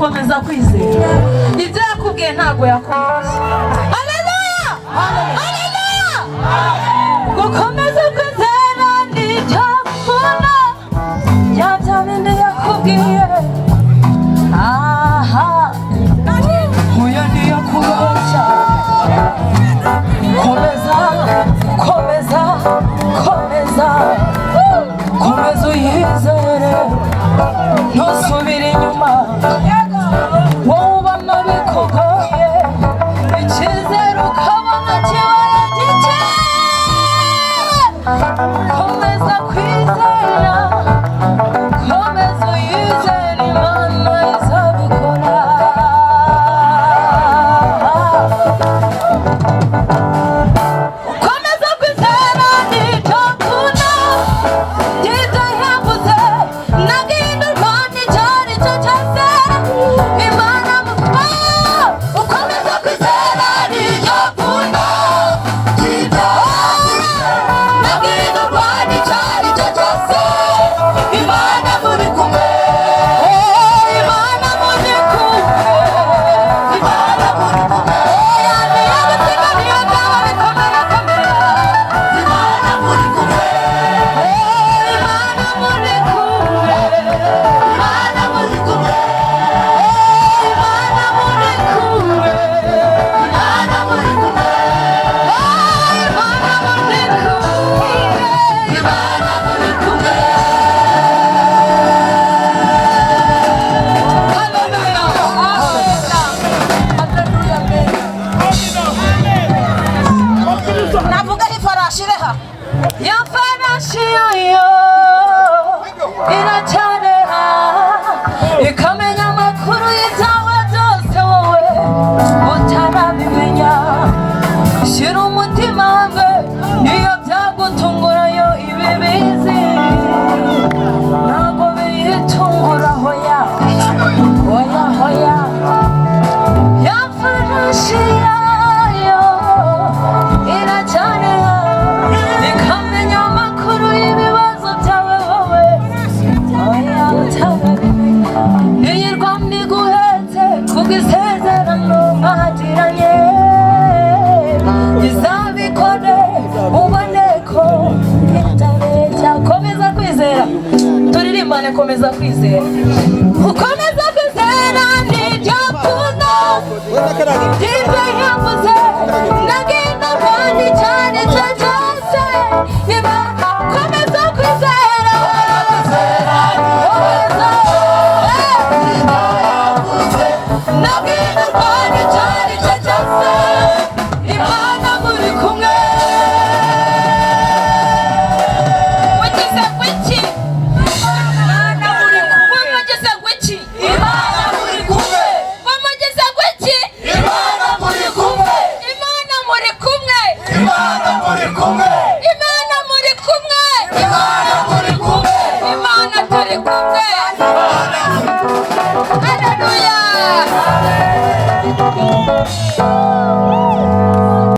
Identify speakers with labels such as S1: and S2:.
S1: gukomeza kwizera ibyo yakubwiye ntabwo yakomeje. Haleluya, haleluya. Gukomeza kwizera nicyo ukunda, bya bindi yakubwiye. Aha, uyu niyo kubeshya. Komeza, komeza, komeza, komeza uyizere, ntusubire inyuma. Wowe ubona bikugoye, icyizere ukabona kibaye gike. Komeza kwizera, komeza uyizere, Imana izabikora. Komeza kwizera nicyo ukunda, ibyo yavuze nagihindurwa n'icyo ari cyo cyose. Imana ukomeza kwizera nicyo ukunda, ibyo nagihindurwa n'icyo ari cyo cyose. Imana muri kumwe, Imana muri kumwe, Imana muri kumwe. Niyo gusiga niyo byaba bikomera komera, Imana muri kumwe, Imana muri kumwe, Imana muri kumwe, Imana muri kumwe, Imana muri kumwe, Imana muri kumwe, Imana muri kumwe. Haleluya, haleluya, haleluya. Navuga ifarashi reha, ya farashi yayo iracyareha, ikamenya amakuru y'ibyawe byose wowe utarabimenya. Shyira umutima hamwe, niyo byagutungura yo ibi bizi, ntabwo biyitungura. Hoya, hoya, hoya. Ya farashi yayo iracyareha, ikamenya amakuru y'ibibazo byawe wowe oya utarabimenya. Niyirwamye iguhetse kubw'isezerano mwagiranye, izabikore ubone ko itabeshya. Komeza kwizera, turirimbane komeza kwizera. Ukomeza kwizera nibyo ukunda, ibyo yavuze nagihindurwa n'icyo ari cyo cyose. Imana komeza kwizera, komeza, nagihindurwa n'icyo ari cyo cyose. Imana muri kumwe. Wagize gwiki, Imana muri kumwe. Wagize gwiki, Imana muri kumwe. Wamugize gwiki, Imana muri kumwe. Imana muri kumwe, Imana muri kumwe, Imana muri kumwe, Imana muri kumwe, Imana turi kumwe. Haleluya.